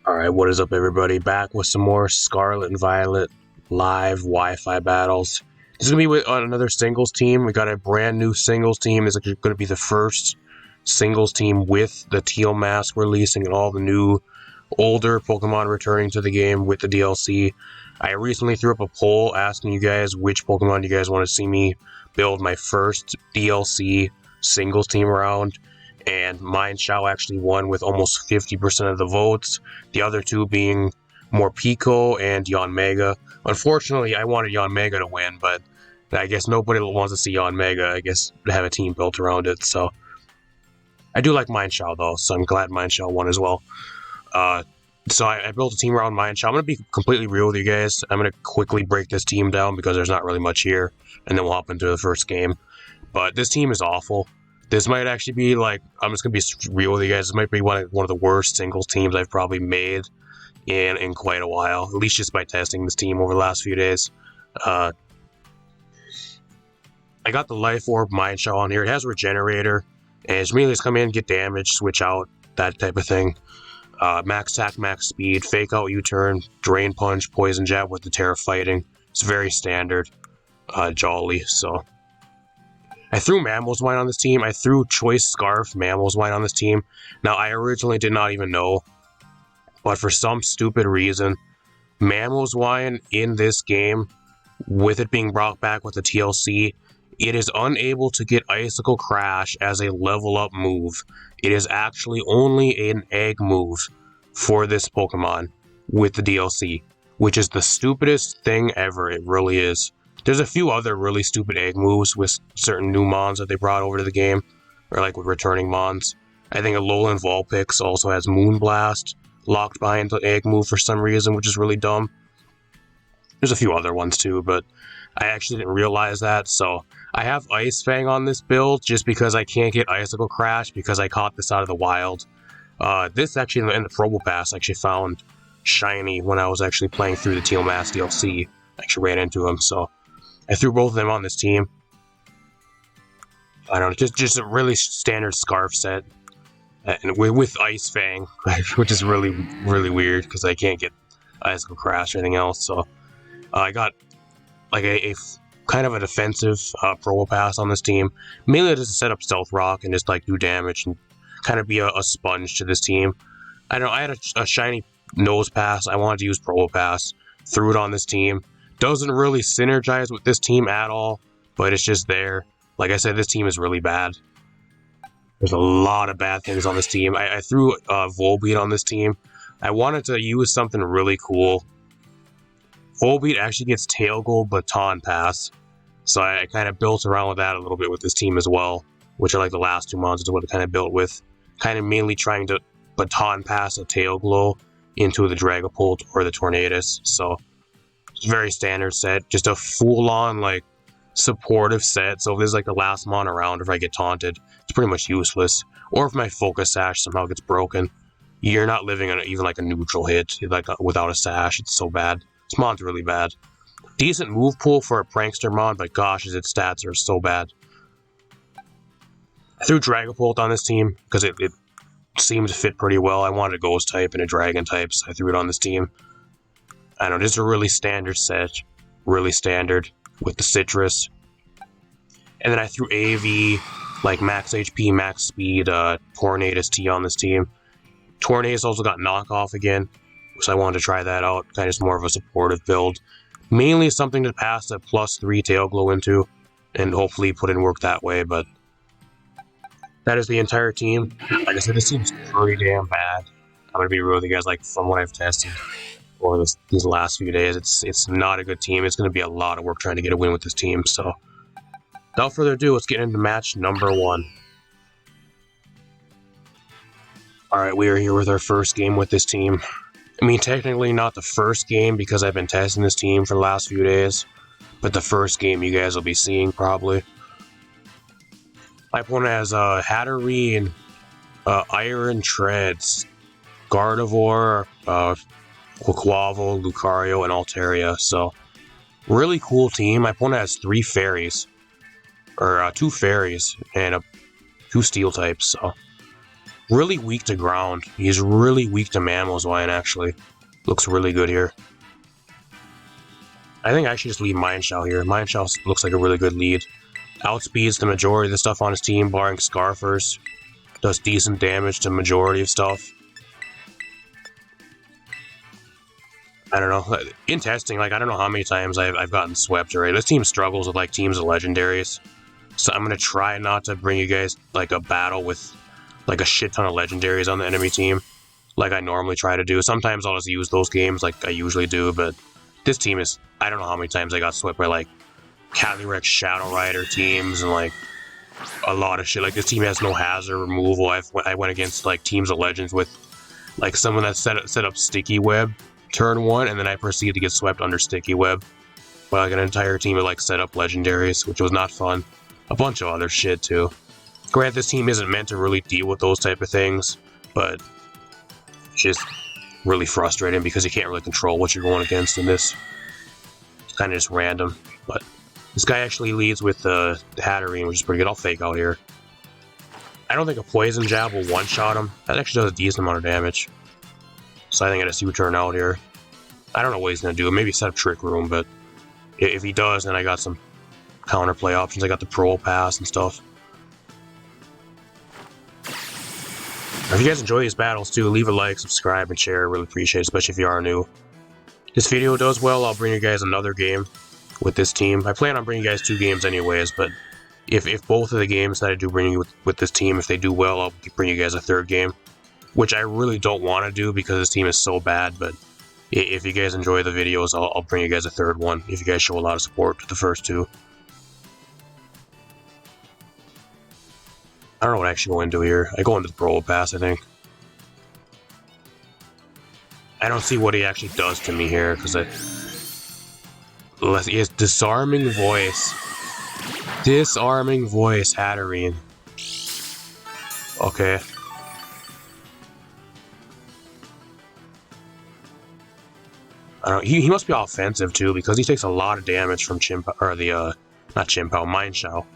Alright, what is up everybody? Back with some more Scarlet and Violet live Wi-Fi battles. This is going to be with another singles team. We got a brand new singles team. This is going to be the first singles team with the Teal mask releasing and all the new older Pokemon returning to the game with the DLC. I recently threw up a poll asking you guys which Pokemon you guys want to see me build my first DLC singles team around. And MAMOSWINE actually won with almost 50% of the votes. The other two being more Pico and Yanmega. Unfortunately, I wanted Yanmega to win, but I guess nobody wants to see Yanmega. I guess have a team built around it. So I do like MAMOSWINE though, so I'm glad MAMOSWINE won as well. So I built a team around MAMOSWINE. I'm going to be completely real with you guys. I'm going to quickly break this team down because there's not really much here, and then we'll hop into the first game. But this team is awful. This might actually be like, I'm just going to be real with you guys, this might be one of the worst singles teams I've probably made in quite a while, at least just by testing this team over the last few days. I got the Life Orb MAMOSWINE on here. It has Regenerator, and it's really just come in, get damage, switch out, that type of thing. Max attack, max speed, fake out U-turn, drain punch, poison jab with the Terra fighting. It's very standard, jolly, so... I threw MAMOSWINE on this team. I threw Choice Scarf MAMOSWINE on this team. Now, I originally did not even know, but for some stupid reason, MAMOSWINE in this game, with it being brought back with the TLC, it is unable to get Icicle Crash as a level up move. It is actually only an egg move for this Pokemon with the DLC, which is the stupidest thing ever. It really is. There's a few other really stupid egg moves with certain new mons that they brought over to the game, or like with returning mons. I think Alolan Vulpix also has Moonblast locked behind the egg move for some reason, which is really dumb. There's a few other ones too, but I actually didn't realize that, so I have Ice Fang on this build just because I can't get Icicle Crash because I caught this out of the wild. This actually in the Probopass I actually found shiny when I was actually playing through the Teal Mask DLC. I actually ran into him, so I threw both of them on this team. I don't know, just a really standard Scarf set, and with Ice Fang, which is really weird because I can't get Icicle Crash or anything else. So I got like a kind of a defensive Probopass on this team, mainly just to set up Stealth Rock and just like do damage and kind of be a sponge to this team. I know I had a shiny Nose Pass. I wanted to use Probopass, threw it on this team. Doesn't really synergize with this team at all, but it's just there. Like I said, this team is really bad. There's a lot of bad things on this team. I threw Volbeat on this team. I wanted to use something really cool. Volbeat actually gets Tail Gold Baton Pass, so I kind of built around with that a little bit with this team as well, which are like the last two mons is what I kind of built with. Kind of mainly trying to Baton Pass a Tail Glow into the Dragapult or the Tornadus, so... It's a very standard set, just a full-on, like, supportive set, so if this is, like, the last mon around, if I get taunted, it's pretty much useless. Or if my Focus Sash somehow gets broken, you're not living on even, like, a neutral hit, like, without a Sash, it's so bad. This mon's really bad. Decent move pool for a Prankster mon, but gosh, its stats are so bad. I threw Dragapult on this team, because it seemed to fit pretty well. I wanted a Ghost type and a Dragon type, so I threw it on this team. I don't know, just a really standard set, really standard, with the Citrus. And then I threw AV, like max HP, max speed, Tornadus T on this team. Tornadus also got knockoff again, so I wanted to try that out, kind of just more of a supportive build. Mainly something to pass a +3 Tail Glow into, and hopefully put in work that way, but that is the entire team. Like I said, this team's pretty damn bad. I'm going to be real with you guys, like, from what I've tested for these last few days, it's not a good team. It's going to be a lot of work trying to get a win with this team, so without further ado, let's get into match number 1. Alright, we are here with our first game with this team. I mean, technically not the first game because I've been testing this team for the last few days, but the first game you guys will be seeing probably. My opponent has Hatterene, Iron Treads, Gardevoir, Quaquaval, Lucario, and Altaria, so really cool team. My opponent has 3 fairies, or 2 fairies, and 2 steel types, so Really weak to ground. He's really weak to MAMOSWINE, actually. Looks really good here. I think I should just leave Mindshell here. Mindshell looks like a really good lead. Outspeeds the majority of the stuff on his team, barring Scarfers. Does decent damage to majority of stuff. I don't know. In testing, like, I don't know how many times I've gotten swept already. This team struggles with, like, teams of legendaries. So I'm going to try not to bring you guys, like, a battle with, like, a shit ton of legendaries on the enemy team. Like I normally try to do. Sometimes I'll just use those games like I usually do, but this team is... I don't know how many times I got swept by, like, Calyrex Shadow Rider teams and, like, a lot of shit. Like, this team has no hazard removal. I went against, like, teams of legends with, like, someone that set up Sticky Web turn 1, and then I proceeded to get swept under Sticky Web. But, like, an entire team would, like, set up legendaries, which was not fun. A bunch of other shit, too. Granted, this team isn't meant to really deal with those type of things, but it's just really frustrating because you can't really control what you're going against in this. It's kind of just random, but this guy actually leads with the Hatterene, which is pretty good. I'll fake out here. I don't think a Poison Jab will one-shot him. That actually does a decent amount of damage. So I think I just U-turn out here. I don't know what he's going to do. Maybe set up Trick Room, but if he does, then I got some counterplay options. I got the Pro Pass and stuff. If you guys enjoy these battles too, leave a like, subscribe, and share. I really appreciate it, especially if you are new. This video does well, I'll bring you guys another game with this team. I plan on bringing you guys 2 games anyways, but if both of the games that I do bring you with this team, if they do well, I'll bring you guys a 3rd game. Which I really don't want to do because this team is so bad, but if you guys enjoy the videos, I'll bring you guys a 3rd one if you guys show a lot of support to the first 2. I don't know what I actually go into here. I go into the Pro Pass, I think. I don't see what he actually does to me here, because he has Disarming Voice. Disarming Voice, Hatterene. Okay. I don't know, he must be offensive too, because he takes a lot of damage from not Chimpow, Mindshell.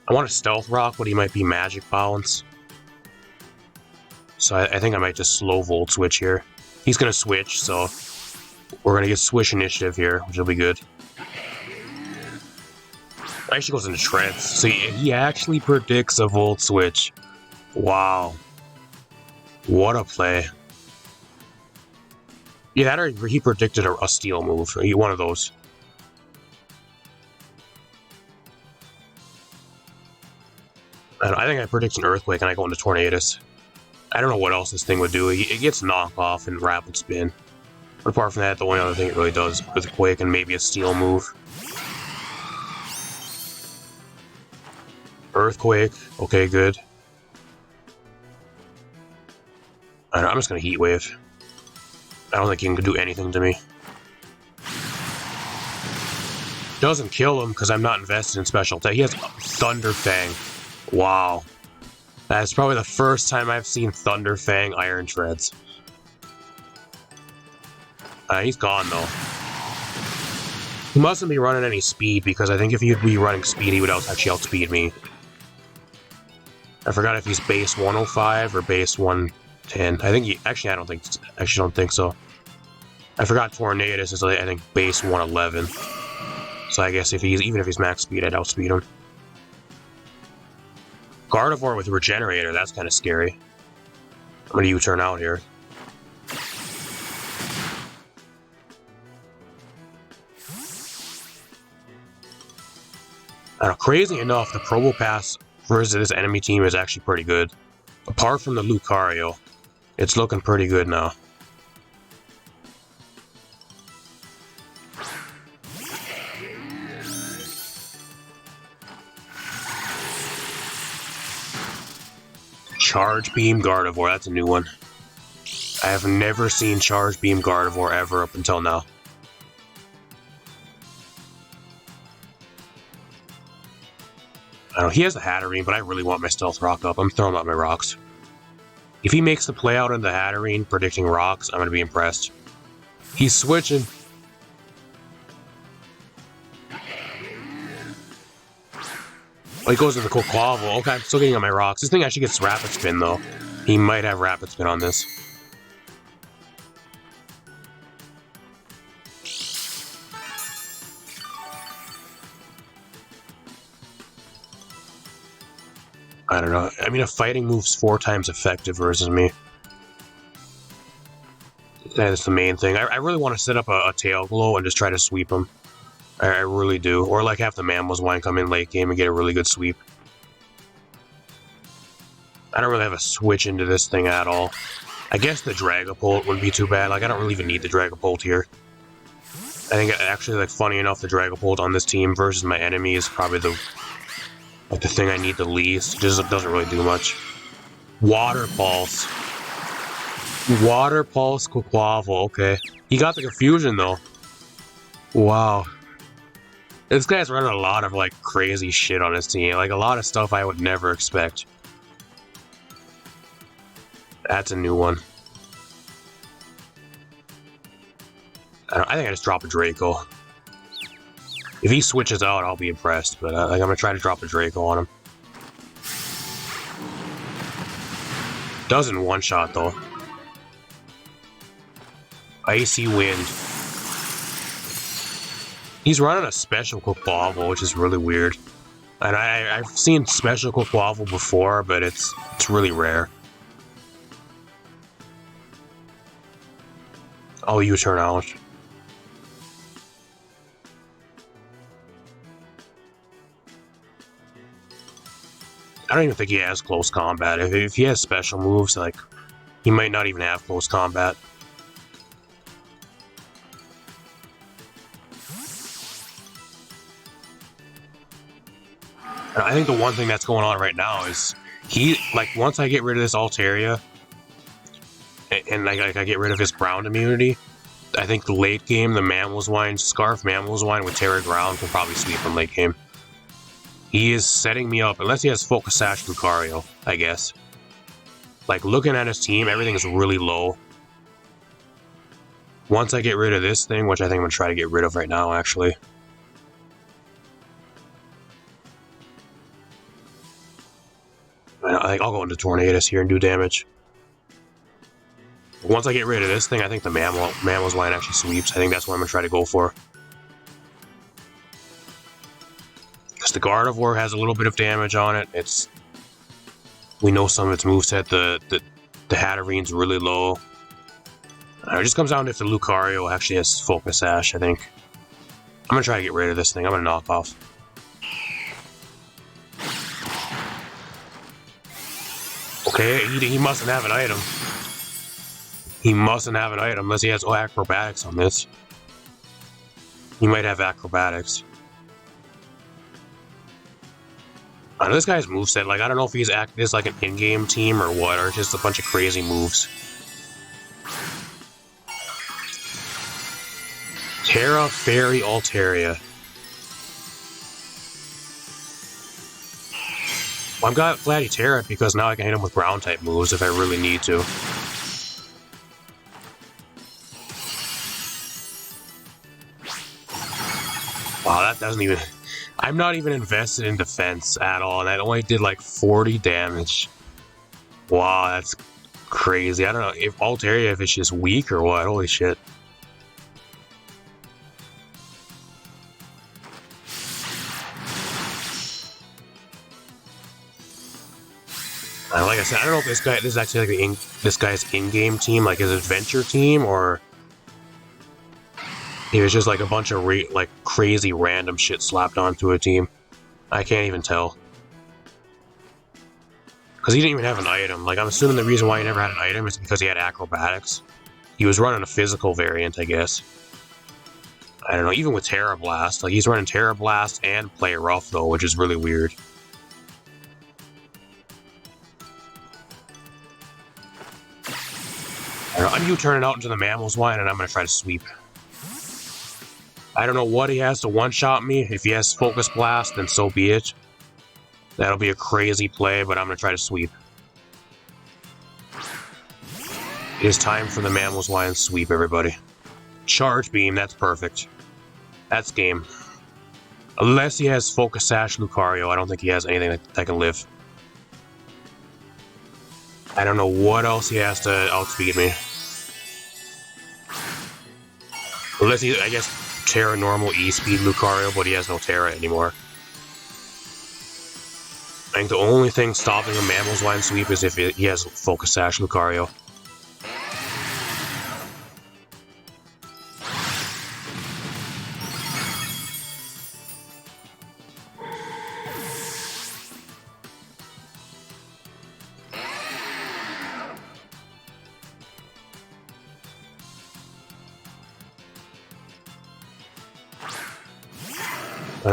I want a Stealth Rock, but he might be Magic Balance. So I think I might just slow Volt Switch here. He's going to switch, so we're going to get Swish Initiative here, which will be good. Actually goes into Treads. So he actually predicts a Volt Switch. Wow. What a play. Yeah, that or he predicted a Steel move. One of those. I think I predict an Earthquake and I go into Tornadus. I don't know what else this thing would do. It gets Knockoff and Rapid Spin. But apart from that, the only other thing it really does is Earthquake and maybe a Steel move. Earthquake. Okay, good. I'm just going to Heat Wave. I don't think he can do anything to me. Doesn't kill him because I'm not invested in special attack. He has Thunder Fang. Wow. That's probably the first time I've seen Thunder Fang Iron Treads. He's gone though. He mustn't be running any speed because I think if he'd be running speed, he would actually outspeed me. I forgot if he's base 105 or base 110. I think he actually I don't think so. I forgot Tornadus is I think base 111. So I guess even if he's max speed, I'd outspeed him. Gardevoir with Regenerator, that's kind of scary. I'm gonna U-turn out here. I don't know, crazy enough, the Probopass versus this enemy team is actually pretty good. Apart from the Lucario, it's looking pretty good now. Charge Beam Gardevoir, that's a new one. I have never seen Charge Beam Gardevoir ever up until now. I don't know, he has the Hatterene, but I really want my Stealth Rock up. I'm throwing out my rocks. If he makes the play out in the Hatterene, predicting rocks, I'm going to be impressed. He's switching. Well, he goes to the Quaquaval. Okay, I'm still getting on my rocks. This thing actually gets Rapid Spin, though. He might have Rapid Spin on this. I don't know. I mean, a fighting move's 4 times effective versus me. That's the main thing. I really want to set up a Tail Glow and just try to sweep him. I really do. Or like have the MAMOSWINE come in late game and get a really good sweep. I don't really have a switch into this thing at all. I guess the Dragapult wouldn't be too bad. Like, I don't really even need the Dragapult here. I think actually, like, funny enough, the Dragapult on this team versus my enemy is probably the thing I need the least. It just doesn't really do much. Water Pulse. Water Pulse Quaquaval, okay. He got the Confusion, though. Wow. This guy's running a lot of, like, crazy shit on his team. Like, a lot of stuff I would never expect. That's a new one. I think I just drop a Draco. If he switches out, I'll be impressed, but I'm going to try to drop a Draco on him. Doesn't one-shot, though. Icy Wind. He's running a special Quaquaval, which is really weird. And I've seen special Quaquaval before, but it's really rare. Oh, U-turn out. I don't even think he has close combat. If he has special moves, like, he might not even have close combat. And I think the one thing that's going on right now is once I get rid of this Altaria and I get rid of his ground immunity, I think the late game, the MAMOSWINE, Scarf MAMOSWINE with Terra Ground can probably sweep him late game. He is setting me up, unless he has Focus Sash Lucario, I guess. Like, looking at his team, everything is really low. Once I get rid of this thing, which I think I'm going to try to get rid of right now, actually. I think I'll go into Tornadus here and do damage. Once I get rid of this thing, I think the MAMOSWINE actually sweeps. I think that's what I'm going to try to go for. Because the Gardevoir has a little bit of damage on it. We know some of its moveset. The Hatterene's really low. It just comes down to if the Lucario actually has Focus Sash, I think. I'm going to try to get rid of this thing. I'm going to knock off. Okay, he mustn't have an item. He mustn't have an item unless he has Acrobatics on this. He might have Acrobatics. This guy's moveset, like, I don't know if he's this like an in-game team or what, or just a bunch of crazy moves. Terra Fairy Altaria. Well, I'm glad he Terra because now I can hit him with ground type moves if I really need to. Wow, that doesn't even... I'm not even invested in defense at all, and that only did like 40 damage. Wow, that's crazy. I don't know if Altaria, if it's just weak or what. Holy shit. Like I said, I don't know if this is actually like this guy's in-game team, like his adventure team, or it was just like a bunch of like crazy random shit slapped onto a team. I can't even tell. Because he didn't even have an item. Like, I'm assuming the reason why he never had an item is because he had Acrobatics. He was running a physical variant, I guess. I don't know, even with Terra Blast. Like, he's running Terra Blast and Play Rough, though, which is really weird. I don't know, I'm U-turning out into the MAMOSWINE, and I'm going to try to sweep. I don't know what he has to one-shot me. If he has Focus Blast, then so be it. That'll be a crazy play, but I'm going to try to sweep. It is time for the MAMOSWINE sweep, everybody. Charge Beam, that's perfect. That's game. Unless he has Focus Sash Lucario, I don't think he has anything that can live. I don't know what else he has to outspeed me. Unless he, I guess, Terra normal E-speed Lucario, but he has no Terra anymore. I think the only thing stopping a Mamoswine sweep is if he has Focus Sash Lucario.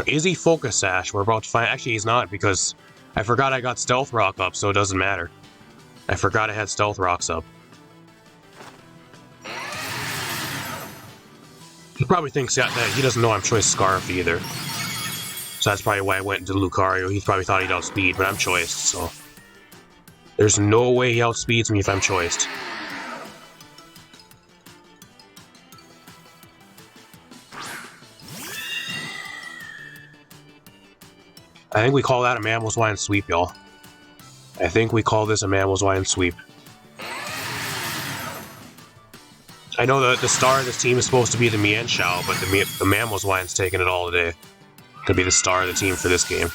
Is he Focus Sash? We're about to find. Actually, he's not, because I forgot I got Stealth Rock up, so it doesn't matter. I forgot I had Stealth Rocks up. He probably thinks that he doesn't know I'm Choice Scarf either. So that's probably why I went into Lucario. He probably thought he'd outspeed, but I'm Choiced, so... There's no way he outspeeds me if I'm Choiced. I think we call that a Mamoswine sweep, y'all. I think we call this a Mamoswine sweep. I know the star of this team is supposed to be the Mienshao, but the Mamoswine's taking it all today to be the star of the team for this game.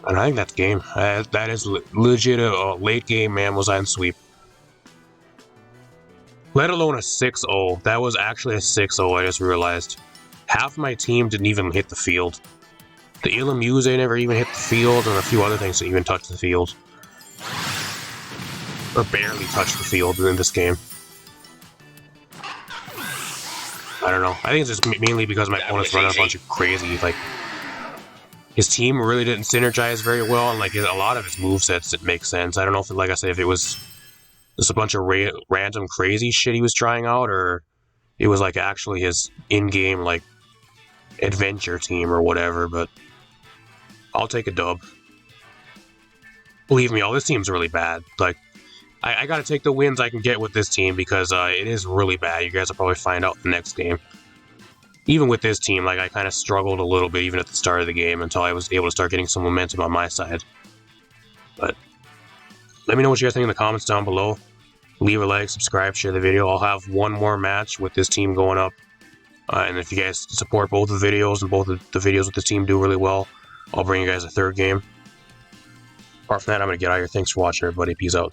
And I think that's game. That is legit a late game Mamoswine sweep. Let alone a 6-0. That was actually a 6-0, I just realized. Half my team didn't even hit the field. The Illamuse never even hit the field, and a few other things didn't even touch the field. Or barely touched the field in this game. I don't know. I think it's just mainly because my opponent's running a bunch of crazy, like... His team really didn't synergize very well, and like a lot of his movesets didn't make sense. I don't know if, like I said, if it was just a bunch of random crazy shit he was trying out, or it was like actually his in-game like adventure team or whatever. But I'll take a dub. Believe me, all this team's really bad. Like I gotta take the wins I can get with this team because it is really bad. You guys will probably find out the next game. Even with this team, like, I kind of struggled a little bit even at the start of the game until I was able to start getting some momentum on my side. But let me know what you guys think in the comments down below. Leave a like, subscribe, share the video. I'll have one more match with this team going up. And if you guys support both the videos and both of the videos with this team do really well, I'll bring you guys a third game. Apart from that, I'm going to get out of here. Thanks for watching, everybody. Peace out.